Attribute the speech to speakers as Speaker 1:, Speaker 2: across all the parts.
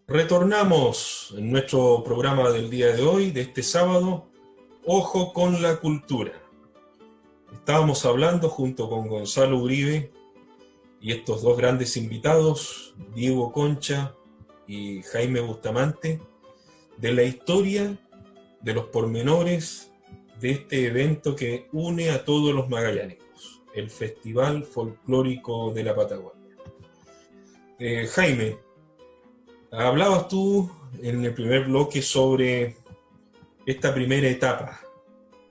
Speaker 1: Retornamos en nuestro programa del día de hoy, de este sábado, Ojo con la Cultura. Estábamos hablando junto con Gonzalo Uribe y estos dos grandes invitados, Diego Concha y Jaime Bustamante, de la historia, de los pormenores de este evento que une a todos los magallánicos, el Festival Folclórico de la Patagonia. Jaime, hablabas tú en el primer bloque sobre esta primera etapa.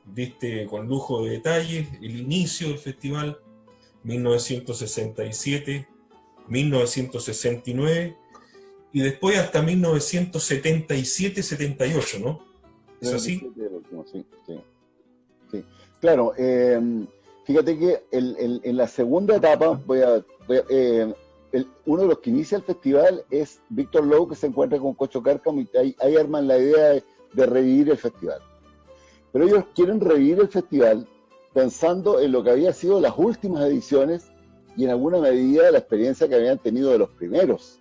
Speaker 1: Viste con lujo de detalles el inicio del festival, 1967, 1969 y después hasta 1977-78, ¿no? ¿Es así?
Speaker 2: Sí, sí, sí. Claro, fíjate que en la segunda etapa uno de los que inicia el festival es Víctor Lowe, que se encuentra con Cocho Cárcamo y ahí arman la idea de revivir el festival. Pero ellos quieren revivir el festival pensando en lo que había sido las últimas ediciones y en alguna medida la experiencia que habían tenido de los primeros.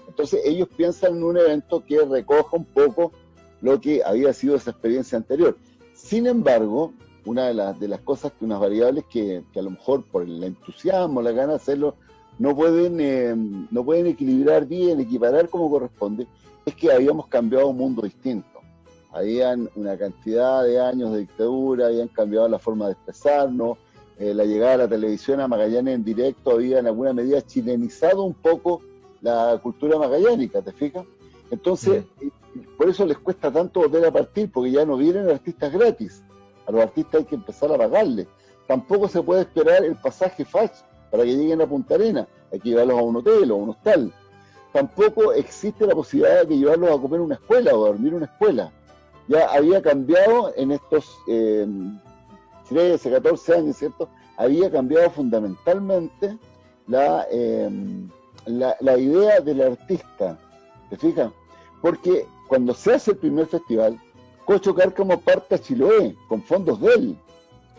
Speaker 2: Entonces ellos piensan en un evento que recoja un poco lo que había sido esa experiencia anterior. Sin embargo, una de las cosas, unas variables que a lo mejor por el entusiasmo, la gana de hacerlo, no pueden equilibrar bien, equiparar como corresponde, es que habíamos cambiado a un mundo distinto. Habían una cantidad de años de dictadura, habían cambiado la forma de expresarnos, la llegada de la televisión a Magallanes en directo había en alguna medida chilenizado un poco la cultura magallánica, ¿te fijas? Entonces, por eso les cuesta tanto volver a partir, porque ya no vienen artistas gratis. A los artistas hay que empezar a pagarles. Tampoco se puede esperar el pasaje fácil para que lleguen a Punta Arenas, hay que llevarlos a un hotel o a un hostal. Tampoco existe la posibilidad de llevarlos a comer en una escuela o a dormir en una escuela. Ya había cambiado en estos 13, 14 años, ¿cierto? Había cambiado fundamentalmente la idea del artista, ¿te fijas? Porque cuando se hace el primer festival, Cocho Cárcamo parte a Chiloé, con fondos de él,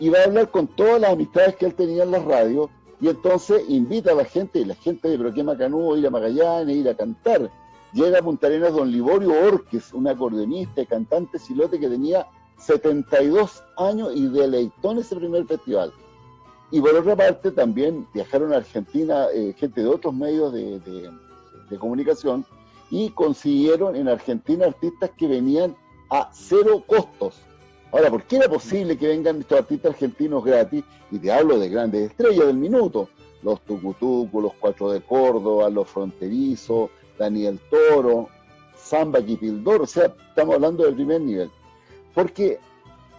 Speaker 2: y va a hablar con todas las amistades que él tenía en la radio, y entonces invita a la gente, y la gente de pero qué macanudo ir a Magallanes, ir a cantar. Llega a Punta Arenas don Liborio Orques, un acordeonista y cantante chilote que tenía 72 años y deleitó en ese primer festival. Y por otra parte también viajaron a Argentina gente de otros medios de comunicación y consiguieron en Argentina artistas que venían a cero costos. Ahora, ¿por qué era posible que vengan estos artistas argentinos gratis? Y te hablo de grandes estrellas del minuto, los Tucutucu, los Cuatro de Córdoba, los Fronterizos, Daniel Toro, Samba Quipildor, o sea, estamos hablando del primer nivel. Porque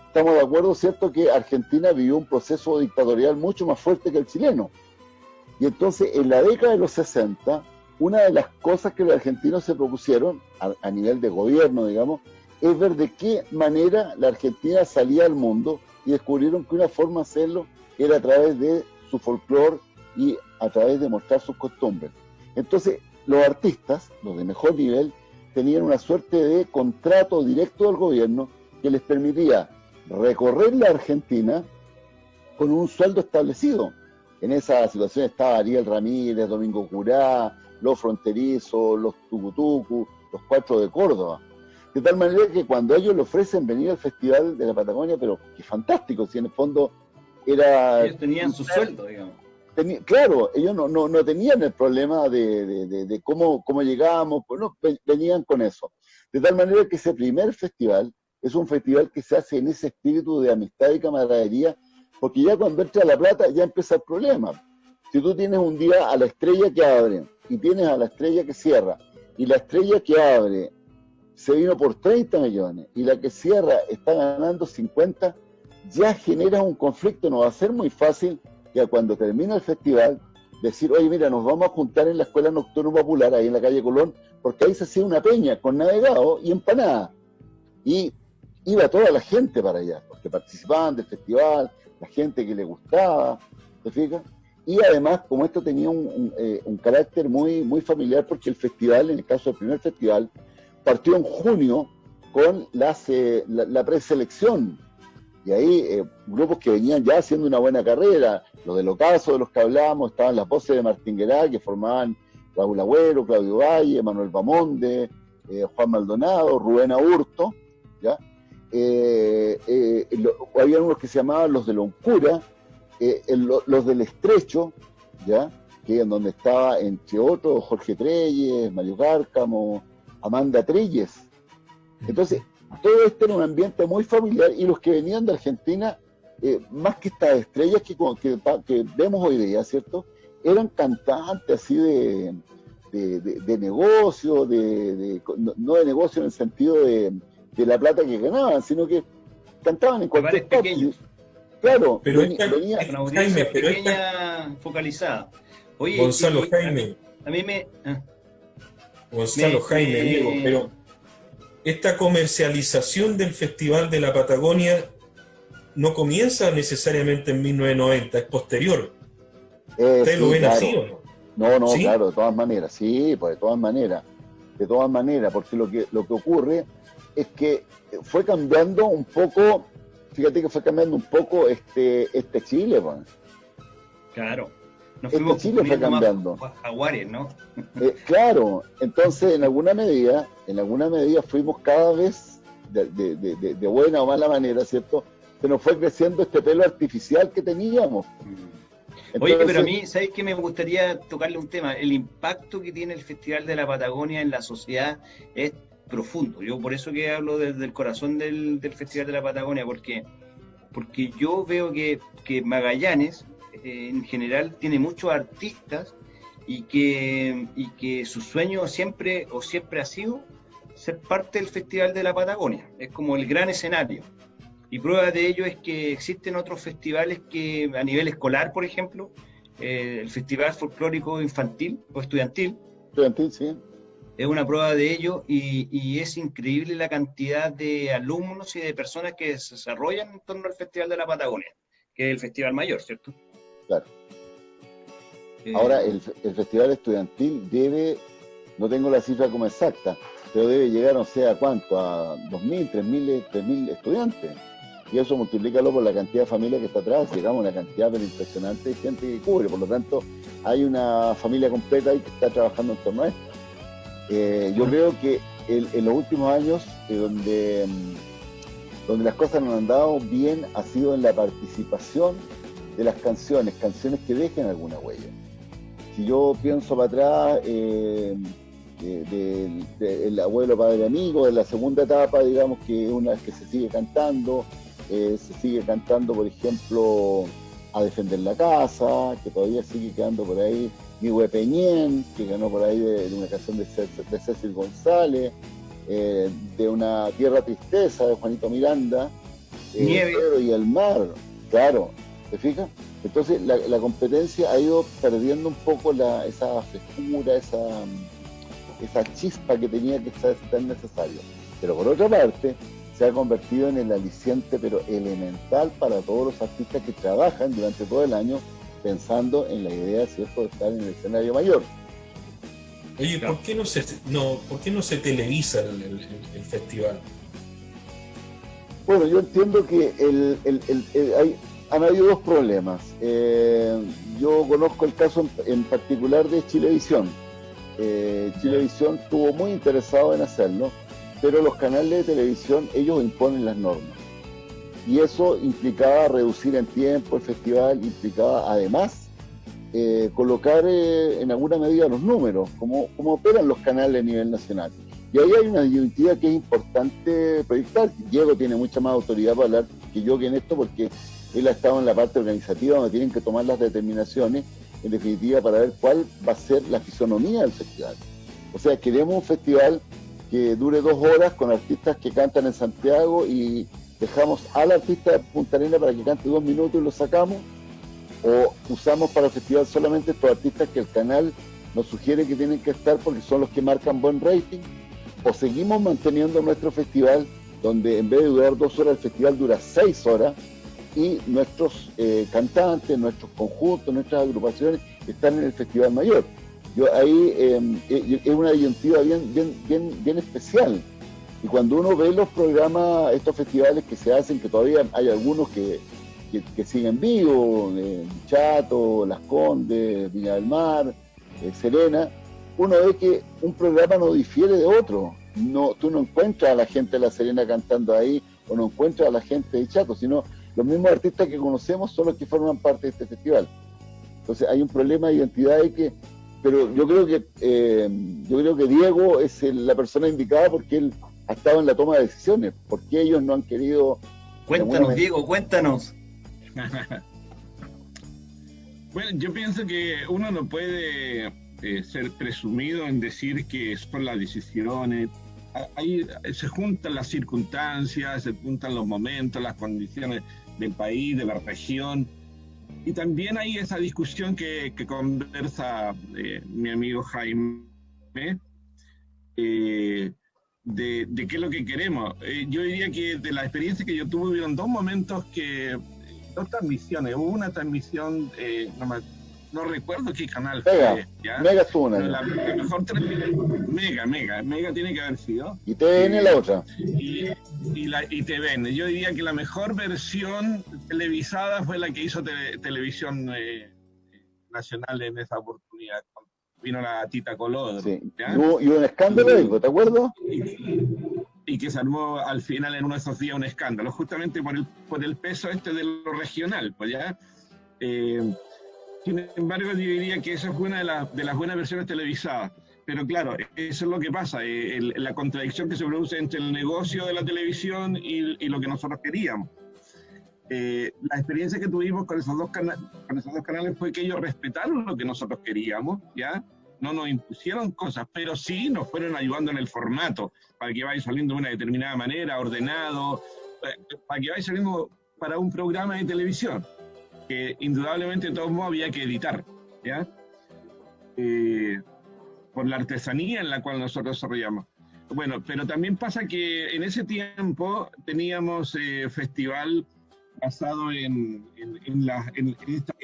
Speaker 2: estamos de acuerdo, ¿cierto?, que Argentina vivió un proceso dictatorial mucho más fuerte que el chileno. Y entonces, en la década de los 60, una de las cosas que los argentinos se propusieron, a nivel de gobierno, digamos, es ver de qué manera la Argentina salía al mundo y descubrieron que una forma de hacerlo era a través de su folclore y a través de mostrar sus costumbres. Entonces, los artistas, los de mejor nivel, tenían una suerte de contrato directo del gobierno que les permitía recorrer la Argentina con un sueldo establecido. En esa situación estaba Ariel Ramírez, Domingo Curá, los Fronterizos, los Tucutucu, los Cuatro de Córdoba. De tal manera que cuando ellos le ofrecen venir al Festival de la Patagonia, pero qué fantástico, si en el fondo era...
Speaker 3: Ellos tenían su sueldo, digamos.
Speaker 2: Claro, ellos no tenían el problema de cómo llegábamos, pues no, venían con eso. De tal manera que ese primer festival es un festival que se hace en ese espíritu de amistad y camaradería, porque ya cuando entra La Plata ya empieza el problema. Si tú tienes un día a la estrella que abre y tienes a la estrella que cierra, y la estrella que abre se vino por 30 millones y la que cierra está ganando 50, ya genera un conflicto. No va a ser muy fácil que cuando termina el festival decir, oye, mira, nos vamos a juntar en la Escuela Nocturno Popular, ahí en la calle Colón, porque ahí se hacía una peña con navegado y empanada. Y iba toda la gente para allá, porque participaban del festival, la gente que le gustaba, ¿te fijas? Y además, como esto tenía un carácter muy, muy familiar, porque el festival, en el caso del primer festival, partió en junio con la preselección. Y ahí grupos que venían ya haciendo una buena carrera, los del Ocaso, de los que hablábamos, estaban las voces de Martín Guerá, que formaban Raúl Agüero, Claudio Valle, Manuel Bamonde, Juan Maldonado, Rubén Aburto, ¿ya? Había unos que se llamaban los de Loncura, los del Estrecho, ¿ya? Que en donde estaba, entre otros, Jorge Treyes, Mario Cárcamo, Amanda Treyes. Entonces, todo esto era un ambiente muy familiar, y los que venían de Argentina, más que estas estrellas que vemos hoy día, ¿cierto? Eran cantantes así de negocio, no de negocio en el sentido de la plata que ganaban, sino que cantaban en cualquier parte. Claro,
Speaker 1: pero
Speaker 2: venía
Speaker 3: una audiencia pequeña, focalizada. Oye,
Speaker 1: Gonzalo, Jaime.
Speaker 3: A mí me...
Speaker 1: Gonzalo, Jaime, Diego, pero esta comercialización del Festival de la Patagonia no comienza necesariamente en 1990, es posterior. ¿Ustedes lo ven así o no?
Speaker 2: No,
Speaker 1: ¿Sí?
Speaker 2: claro, de todas maneras, sí, pues de todas maneras, porque lo que ocurre es que fue cambiando un poco, fíjate que fue cambiando un poco este Chile, pues.
Speaker 3: Claro, nos fuimos
Speaker 2: Chile fue cambiando.
Speaker 3: Jaguares, ¿no?
Speaker 2: Claro, entonces en alguna medida fuimos cada vez de buena o mala manera, ¿cierto? Se nos fue creciendo este pelo artificial que teníamos.
Speaker 3: Oye, pero a mí, ¿sabes qué? Me gustaría tocarle un tema. El impacto que tiene el Festival de la Patagonia en la sociedad es profundo. Yo por eso que hablo desde el corazón del Festival de la Patagonia, porque yo veo que Magallanes, en general, tiene muchos artistas y que su sueño siempre ha sido ser parte del Festival de la Patagonia. Es como el gran escenario. Y prueba de ello es que existen otros festivales que a nivel escolar, por ejemplo, el Festival Folclórico Infantil o Estudiantil.
Speaker 2: Estudiantil, sí.
Speaker 3: Es una prueba de ello, y es increíble la cantidad de alumnos y de personas que se desarrollan en torno al Festival de la Patagonia, que es el festival mayor, ¿cierto?
Speaker 2: Claro. Ahora, el Festival Estudiantil debe, no tengo la cifra como exacta, pero debe llegar, no sé a cuánto, a 2.000, 3.000 estudiantes. Y eso multiplícalo por la cantidad de familias que está atrás, llegamos a una cantidad pero impresionante de gente que cubre. Por lo tanto, hay una familia completa ahí que está trabajando en torno a esto. Yo creo que en los últimos años, donde las cosas nos han dado bien, ha sido en la participación de las canciones que dejen alguna huella. Si yo pienso para atrás, del abuelo, padre, amigo, de la segunda etapa, digamos que es una que se sigue cantando, por ejemplo, A Defender la Casa, que todavía sigue quedando por ahí, Mi Huepeñén, que ganó por ahí de una canción de Cecil González, de Una Tierra Tristeza de Juanito Miranda,
Speaker 3: Nieve.
Speaker 2: El Cielo y el Mar, claro, ¿te fijas? Entonces la competencia ha ido perdiendo un poco esa frescura, esa chispa que tenía que ser tan necesario. Pero por otra parte, se ha convertido en el aliciente, pero elemental para todos los artistas que trabajan durante todo el año pensando en la idea, ¿cierto?, de estar en el escenario mayor.
Speaker 1: Oye, ¿por qué no se televisa el festival?
Speaker 2: Bueno, yo entiendo que han habido dos problemas. Yo conozco el caso en particular de Chilevisión. Chilevisión estuvo muy interesado en hacerlo, pero los canales de televisión, ellos imponen las normas. Y eso implicaba reducir en tiempo el festival, implicaba además colocar en alguna medida los números, como operan los canales a nivel nacional. Y ahí hay una disyuntiva que es importante proyectar. Diego tiene mucha más autoridad para hablar que yo en esto, porque él ha estado en la parte organizativa donde tienen que tomar las determinaciones, en definitiva, para ver cuál va a ser la fisonomía del festival. O sea, queremos un festival que dure 2 horas con artistas que cantan en Santiago y dejamos al artista de Punta Arenas para que cante 2 minutos y lo sacamos, o usamos para el festival solamente estos artistas que el canal nos sugiere que tienen que estar porque son los que marcan buen rating, o seguimos manteniendo nuestro festival donde en vez de durar 2 horas, el festival dura 6 horas y nuestros cantantes, nuestros conjuntos, nuestras agrupaciones están en el festival mayor. Yo ahí es una disyuntiva bien especial. Y cuando uno ve los programas, estos festivales que se hacen, que todavía hay algunos que siguen vivos, Chato, Las Condes, Viña del Mar, Serena, uno ve que un programa no difiere de otro. No, tú no encuentras a la gente de La Serena cantando ahí, o no encuentras a la gente de Chaco, sino los mismos artistas que conocemos son los que forman parte de este festival. Entonces hay un problema de identidad ahí que, pero yo creo que Diego es la persona indicada porque él ha estado en la toma de decisiones, porque ellos no han querido...
Speaker 3: Cuéntanos, Diego, cuéntanos.
Speaker 4: Bueno, yo pienso que uno no puede ser presumido en decir que son las decisiones. Ahí se juntan las circunstancias, se juntan los momentos, las condiciones del país, de la región. Y también hay esa discusión que conversa mi amigo Jaime, de qué es lo que queremos. Yo diría que de la experiencia que yo tuve, hubieron dos momentos dos transmisiones. Hubo una transmisión, no recuerdo qué canal
Speaker 2: fue. Mega estuvo una.
Speaker 4: La mejor transmisión, Mega tiene que haber sido.
Speaker 2: Y TVN la otra.
Speaker 4: Y TVN. Yo diría que la mejor versión televisada fue la que hizo Televisión Nacional en esa oportunidad. Vino la Tita Colodro. Sí. Y
Speaker 2: hubo un escándalo, ¿te acuerdas?
Speaker 4: Y que se armó al final en uno de esos días un escándalo, justamente por el peso de lo regional, pues ya. Sin embargo, yo diría que esa fue una de las buenas versiones televisadas. Pero claro, eso es lo que pasa, la contradicción que se produce entre el negocio de la televisión y lo que nosotros queríamos. La experiencia que tuvimos con esos dos canales fue que ellos respetaron lo que nosotros queríamos, ¿ya? No nos impusieron cosas, pero sí nos fueron ayudando en el formato, para que vaya saliendo de una determinada manera, ordenado, para que vaya saliendo para un programa de televisión, que indudablemente de todos modos había que editar, ¿ya? Por la artesanía en la cual nosotros desarrollamos. Bueno, pero también pasa que en ese tiempo teníamos festival basado en esta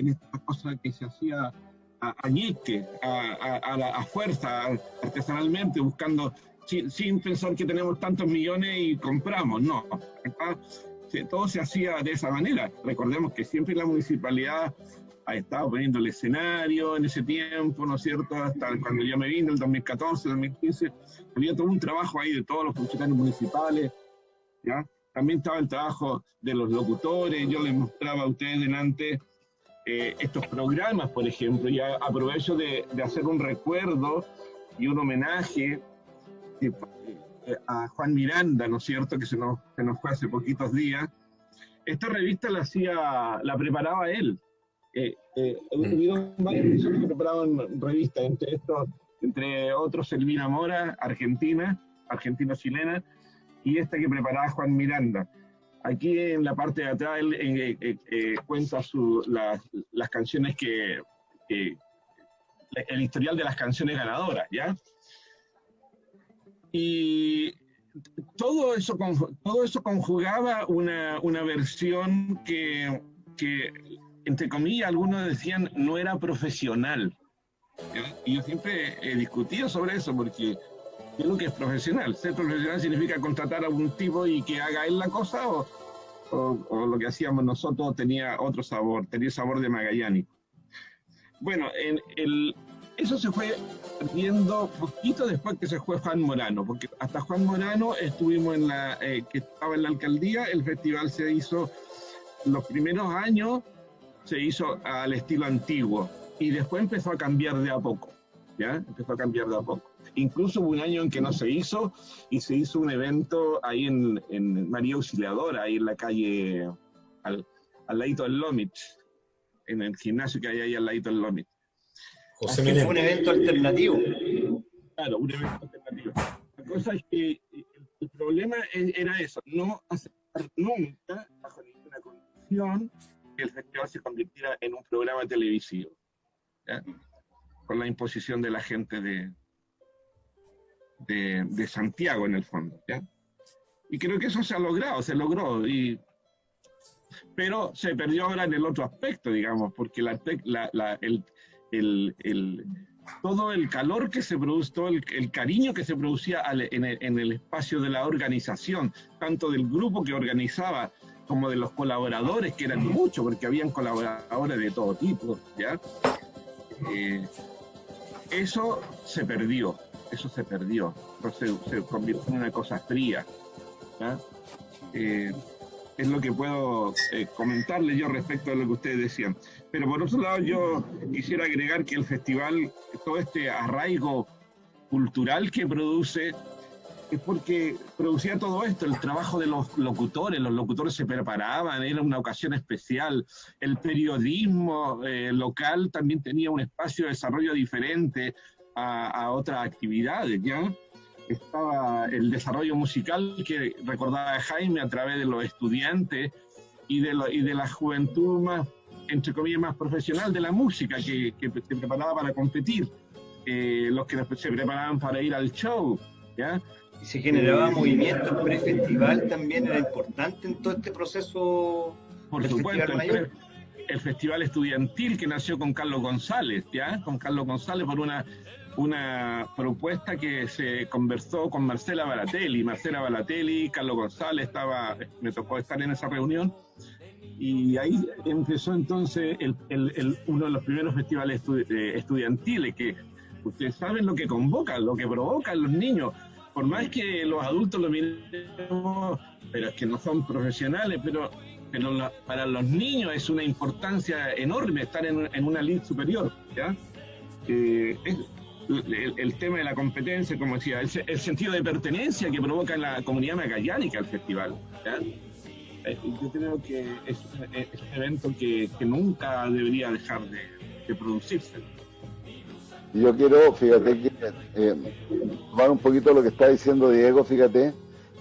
Speaker 4: cosa que se hacía a ñeque, a fuerza, artesanalmente, buscando, sin pensar que tenemos tantos millones y compramos, no. Acá todo se hacía de esa manera. Recordemos que siempre la municipalidad ha estado poniendo el escenario en ese tiempo, ¿no es cierto? Hasta cuando yo me vine, el 2014, 2015, había todo un trabajo ahí de todos los funcionarios municipales, ¿ya? También estaba el trabajo de los locutores. Yo les mostraba a ustedes delante estos programas, por ejemplo, y aprovecho de hacer un recuerdo y un homenaje a Juan Miranda, ¿no es cierto?, que se nos fue hace poquitos días. Esta revista la preparaba él. Hubieron varias personas que preparaban revistas, entre otros Elvira Mora, argentino-chilena, y esta que preparaba Juan Miranda. Aquí en la parte de atrás él cuenta las canciones el historial de las canciones ganadoras, ¿ya? Y todo eso conjugaba una versión que, entre comillas, algunos decían no era profesional, ¿ya? Y yo siempre he discutido sobre eso, porque ¿qué es lo que es profesional? Ser profesional significa contratar a un tipo y que haga él la cosa, o lo que hacíamos nosotros tenía otro sabor, tenía sabor de magallánico. Bueno, eso se fue viendo poquito después que se fue Juan Morano, porque hasta Juan Morano estuvimos que estaba en la alcaldía. El festival se hizo, los primeros años se hizo al estilo antiguo, y después empezó a cambiar de a poco, ¿ya? Empezó a cambiar de a poco. Incluso hubo un año en que no se hizo, y se hizo un evento ahí en María Auxiliadora, ahí en la calle, al ladito del Lomit, en el gimnasio que hay ahí al ladito del Lomit.
Speaker 3: José Menéndez. Fue un evento alternativo.
Speaker 4: Claro, un evento alternativo. La cosa es que el problema era eso, no aceptar nunca, bajo ninguna condición, que el festival se convirtiera en un programa televisivo, ¿ya? Con la imposición de la gente de Santiago, en el fondo, ¿ya? Y creo que eso se logró, pero se perdió ahora en el otro aspecto, digamos, porque todo el calor que se produjo, todo el cariño que se producía en el espacio de la organización, tanto del grupo que organizaba como de los colaboradores, que eran muchos, porque habían colaboradores de todo tipo, ¿ya? eso se perdió, se convirtió en una cosa fría, ¿ya? Es lo que puedo comentarle yo respecto a lo que ustedes decían. Pero por otro lado, yo quisiera agregar que el festival, todo este arraigo cultural que produce, es porque producía todo esto, el trabajo de los locutores se preparaban, era una ocasión especial, el periodismo local también tenía un espacio de desarrollo diferente a otras actividades, ¿ya? Estaba el desarrollo musical que recordaba Jaime a través de los estudiantes y de la juventud más, entre comillas, más profesional de la música que se preparaba para competir, los que se preparaban para ir al show, ¿ya?
Speaker 3: Y se generaba movimiento, el prefestival también era importante en todo este proceso.
Speaker 4: Por supuesto, el festival estudiantil que nació con Carlos González, ¿ya? Con Carlos González por una propuesta que se conversó con Marcela Baratelli, Carlos González, me tocó estar en esa reunión, y ahí empezó entonces uno de los primeros festivales estudiantiles, que ustedes saben lo que convoca, lo que provoca en los niños, por más que los adultos lo miremos, pero es que no son profesionales, pero para los niños es una importancia enorme estar en una lid superior, ¿ya? El tema de la competencia, como decía, el sentido de pertenencia que provoca en la comunidad magallánica el festival, ¿ya? Yo creo que es un evento que nunca debería dejar de producirse.
Speaker 2: Yo quiero, fíjate, tomar un poquito lo que está diciendo Diego, fíjate,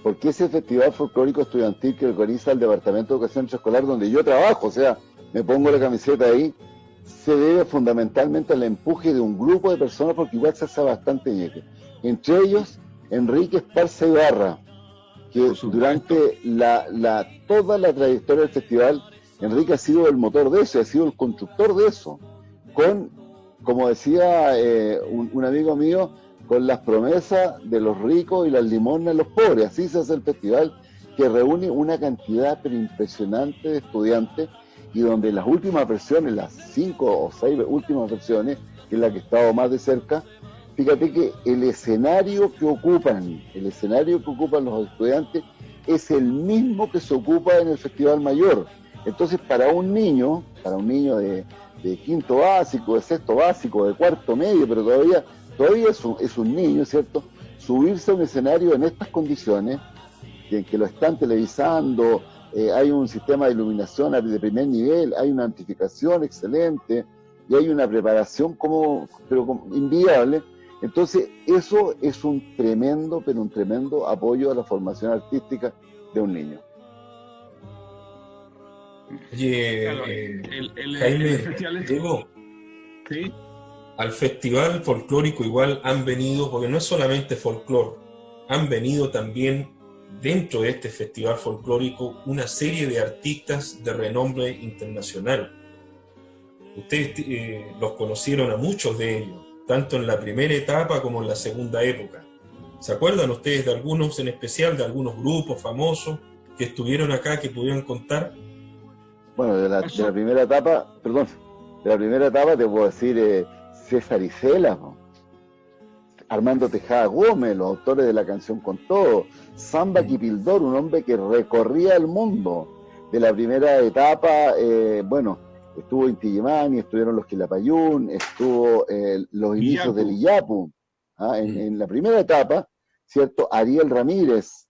Speaker 2: porque ese festival folclórico estudiantil que organiza el Departamento de Educación Escolar, donde yo trabajo, o sea, me pongo la camiseta ahí, se debe fundamentalmente al empuje de un grupo de personas, porque igual se hace bastante ñeque. Entre ellos, Enrique Esparza Ibarra, que durante toda la trayectoria del festival, Enrique ha sido el motor de eso, ha sido el constructor de eso, como decía un amigo mío, con las promesas de los ricos y las limosnas de los pobres. Así se hace el festival, que reúne una cantidad pero impresionante de estudiantes, y donde las últimas versiones, las 5 o 6 últimas versiones, que es la que he estado más de cerca, fíjate que el escenario que ocupan los estudiantes es el mismo que se ocupa en el Festival Mayor. Entonces, para un niño de quinto básico, de sexto básico, de cuarto medio, pero todavía es un niño, ¿cierto? Subirse a un escenario en estas condiciones, en que lo están televisando, hay un sistema de iluminación de primer nivel, hay una amplificación excelente, y hay una preparación inviable. Entonces, eso es un tremendo apoyo a la formación artística de un niño.
Speaker 1: Oye, Jaime, Diego,
Speaker 4: ¿sí?
Speaker 1: Al festival folclórico igual han venido, porque no es solamente folclore, han venido también dentro de este festival folclórico una serie de artistas de renombre internacional. Ustedes los conocieron a muchos de ellos, tanto en la primera etapa como en la segunda época. ¿Se acuerdan ustedes de algunos en especial, de algunos grupos famosos que estuvieron acá, que pudieron contar?
Speaker 2: Bueno, de la primera etapa te puedo decir César Isela, ¿no? Armando Tejada Gómez, los autores de la canción Con Todo, Samba Kipildor, un hombre que recorría el mundo. De la primera etapa, estuvo Inti Illimani, estuvieron los Quilapayún, estuvo los inicios del Iyapu. En la primera etapa, ¿cierto? Ariel Ramírez,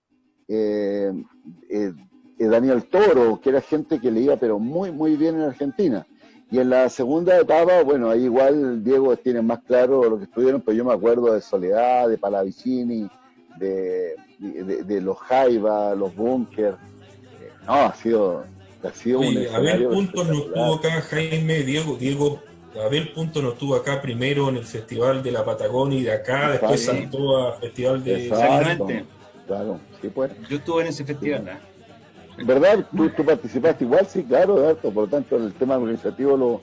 Speaker 2: Daniel Toro, que era gente que le iba pero muy, muy bien en Argentina. Y en la segunda etapa, bueno, ahí igual Diego tiene más claro lo que estuvieron, pero yo me acuerdo de Soledad, de Palavicini, de los Jaiba, los Bunker. Ha sido un escenario.
Speaker 1: Abel Puntos no estuvo acá, Jaime, Diego, Abel Puntos no estuvo acá primero en el Festival de la Patagonia y de acá, después saltó al Festival de...
Speaker 3: Exactamente.
Speaker 2: Claro, sí, pues.
Speaker 3: Yo estuve en ese festival, ¿no?
Speaker 2: ¿Verdad? ¿Tú participaste igual? Sí, claro, ¿verdad? Por lo tanto, el tema organizativo lo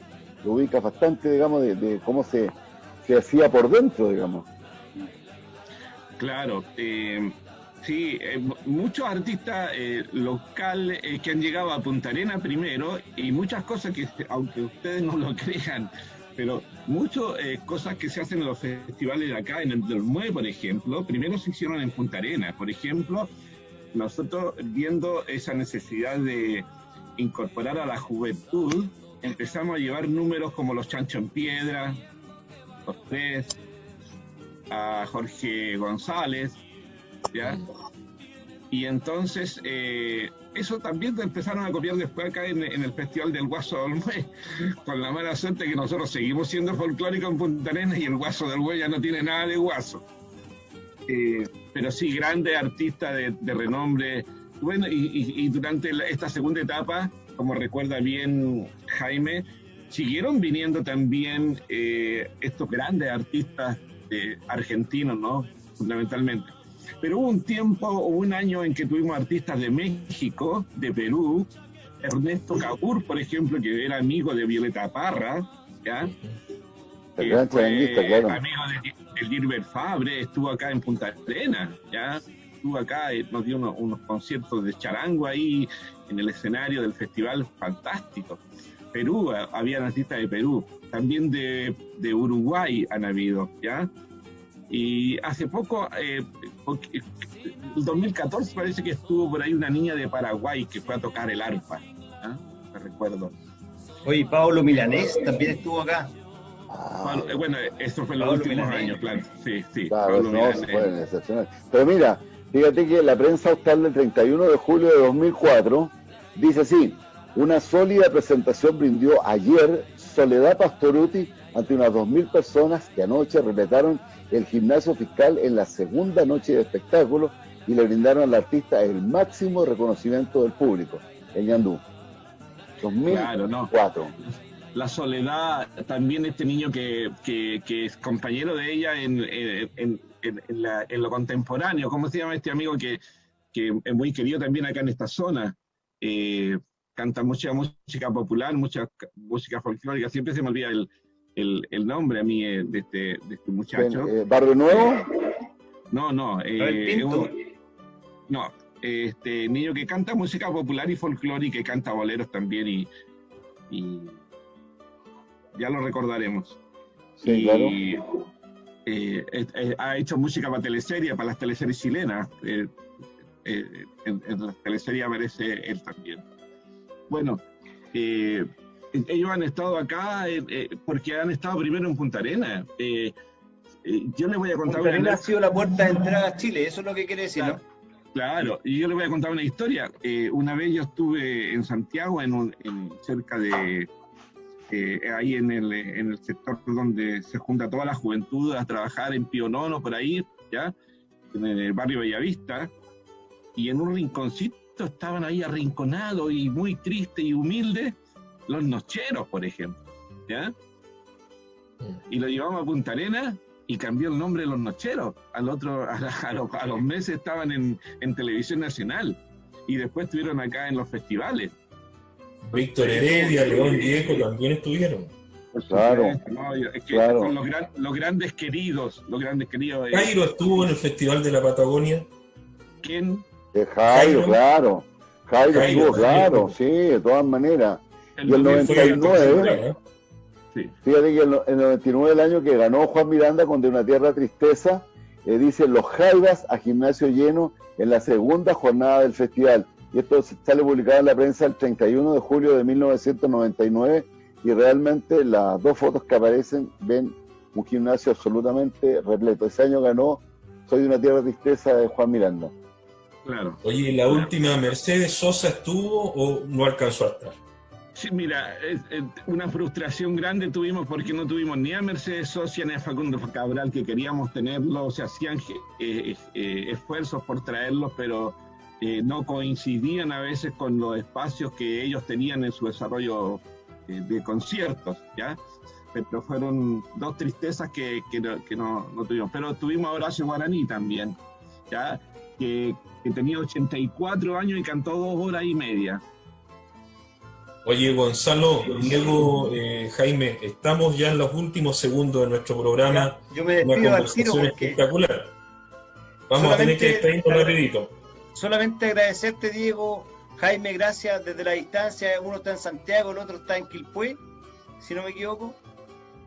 Speaker 2: ubica bastante, digamos, de cómo se hacía por dentro, digamos.
Speaker 4: Claro, sí, muchos artistas locales que han llegado a Punta Arenas primero, y muchas cosas que, aunque ustedes no lo crean, pero muchas cosas que se hacen en los festivales de acá, en el del MUE, por ejemplo, primero se hicieron en Punta Arenas. Por ejemplo, nosotros viendo esa necesidad de incorporar a la juventud, empezamos a llevar números como los Chancho en Piedra, los Tres, a Jorge González, ¿ya? Y entonces eso también empezaron a copiar después acá en el Festival del Guaso del Buey, con la mala suerte que nosotros seguimos siendo folclóricos en Punta Arenas y el Guaso del Buey ya no tiene nada de guaso. Pero sí, grandes artistas de renombre. Bueno, y durante esta segunda etapa, como recuerda bien Jaime, siguieron viniendo también estos grandes artistas argentinos, ¿no? Fundamentalmente. Pero hubo un año en que tuvimos artistas de México, de Perú, Ernesto Cabur, por ejemplo, que era amigo de Violeta Parra, ¿ya?
Speaker 2: Claro.
Speaker 4: Amigo de Gilbert Fabre, estuvo acá en Punta Arenas, ¿ya? Estuvo acá, nos dio unos conciertos de charango ahí en el escenario del festival, fantástico. Perú, había artistas de Perú, también de Uruguay han habido, ¿ya? Y hace poco, el 2014 parece que estuvo por ahí una niña de Paraguay que fue a tocar el arpa, ¿eh? Me recuerdo.
Speaker 3: Oye, Pablo Milanés también estuvo acá.
Speaker 4: Bueno, eso fue en los últimos años, claro. Sí.
Speaker 2: Claro, no, fue excepcional. Pero mira, fíjate que la prensa austral del 31 de julio de 2004 dice así: una sólida presentación brindó ayer Soledad Pastorutti ante unas 2.000 personas que anoche repletaron el gimnasio fiscal en la segunda noche de espectáculo y le brindaron al artista el máximo reconocimiento del público, el ñandú. 2004.
Speaker 4: Claro, no. La Soledad, también este niño que es compañero de ella en lo contemporáneo. ¿Cómo se llama este amigo que es muy querido también acá en esta zona? Canta mucha música popular, mucha música folclórica. Siempre se me olvida el nombre a mí de este muchacho.
Speaker 2: ¿Barrio Nuevo?
Speaker 4: No. Este niño que canta música popular y folclórica, y que canta boleros también, y ya lo recordaremos.
Speaker 2: Sí, claro.
Speaker 4: Ha hecho música para teleseries, para las teleseries chilenas. En las teleseries aparece él también. Bueno, ellos han estado acá porque han estado primero en Punta Arenas. Yo les voy a contar
Speaker 3: Punta Arenas ha sido la puerta de entrada a Chile, eso es lo que quiere decir, ¿no?
Speaker 4: Claro, y yo les voy a contar una historia. Una vez yo estuve en Santiago, cerca de ahí en el sector donde se junta toda la juventud a trabajar en Pío Nono, por ahí, ¿ya? En el barrio Bellavista, y en un rinconcito estaban ahí arrinconados y muy tristes y humildes los nocheros, por ejemplo, ¿ya? Y lo llevamos a Punta Arenas y cambió el nombre de los nocheros. A los meses estaban en Televisión Nacional y después estuvieron acá en los festivales.
Speaker 1: Víctor Heredia, León Gieco también estuvieron.
Speaker 2: Claro.
Speaker 4: No, es que
Speaker 2: claro.
Speaker 4: Son los grandes queridos.
Speaker 1: Jairo estuvo en el Festival de la Patagonia.
Speaker 4: ¿Quién?
Speaker 2: Jairo, claro. Jairo estuvo, claro, sí, de todas maneras. Y el 99,
Speaker 4: sí.
Speaker 2: Fíjate que el 99, el año que ganó Juan Miranda con De una tierra tristeza, dice los Jaivas a gimnasio lleno en la segunda jornada del festival. Y esto sale publicado en la prensa el 31 de julio de 1999, y realmente las dos fotos que aparecen ven un gimnasio absolutamente repleto. Ese año ganó Soy de una tierra tristeza de Juan Miranda.
Speaker 4: Claro.
Speaker 1: Oye, ¿la última Mercedes Sosa estuvo o no alcanzó a estar?
Speaker 4: Sí, mira, una frustración grande tuvimos porque no tuvimos ni a Mercedes Sosa ni a Facundo Cabral, que queríamos tenerlos. Se hacían esfuerzos por traerlos, pero no coincidían a veces con los espacios que ellos tenían en su desarrollo de conciertos, ¿ya? Pero fueron dos tristezas que no tuvimos. Pero tuvimos a Horacio Guaraní también, ¿ya? Que tenía 84 años y cantó 2 horas y media.
Speaker 1: Oye, Gonzalo, Diego, Jaime, estamos ya en los últimos segundos de nuestro programa.
Speaker 3: Ya, yo me despido al tiro porque
Speaker 1: espectacular. Vamos a tener que despedirnos rapidito.
Speaker 3: Solamente agradecerte, Diego, Jaime, gracias desde la distancia. Uno está en Santiago, el otro está en Quilpué, si no me equivoco.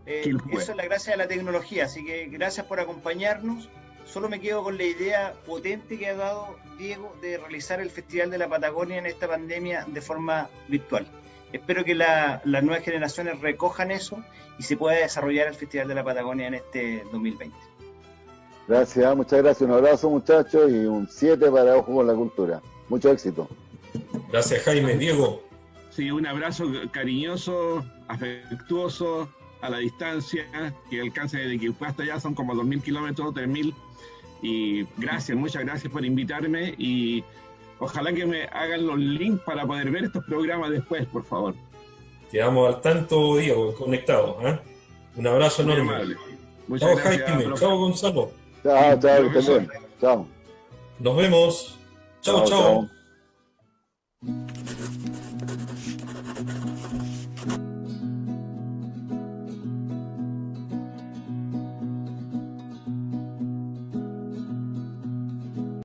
Speaker 3: eso es la gracia de la tecnología, así que gracias por acompañarnos. Solo me quedo con la idea potente que ha dado Diego de realizar el Festival de la Patagonia en esta pandemia de forma virtual. Espero que las nuevas generaciones recojan eso y se pueda desarrollar el Festival de la Patagonia en este 2020.
Speaker 2: Gracias, muchas gracias. Un abrazo, muchachos, y un 7 para Ojo con la Cultura. Mucho éxito.
Speaker 1: Gracias, Jaime. Diego.
Speaker 4: Sí, un abrazo cariñoso, afectuoso, a la distancia, que el alcance de Quilpué hasta allá son como 2.000 kilómetros, 3.000. Y gracias, muchas gracias por invitarme y ojalá que me hagan los links para poder ver estos programas después, por favor.
Speaker 1: Quedamos al tanto, Diego, conectados. Un abrazo enorme.
Speaker 4: Amable. Muchas
Speaker 1: Chao,
Speaker 4: gracias,
Speaker 1: Jaime.
Speaker 4: profe.
Speaker 1: Chao, Gonzalo.
Speaker 2: Chao, chao, que
Speaker 4: Profesor.
Speaker 2: estén bien. Chao.
Speaker 1: Nos vemos. Chao, chao.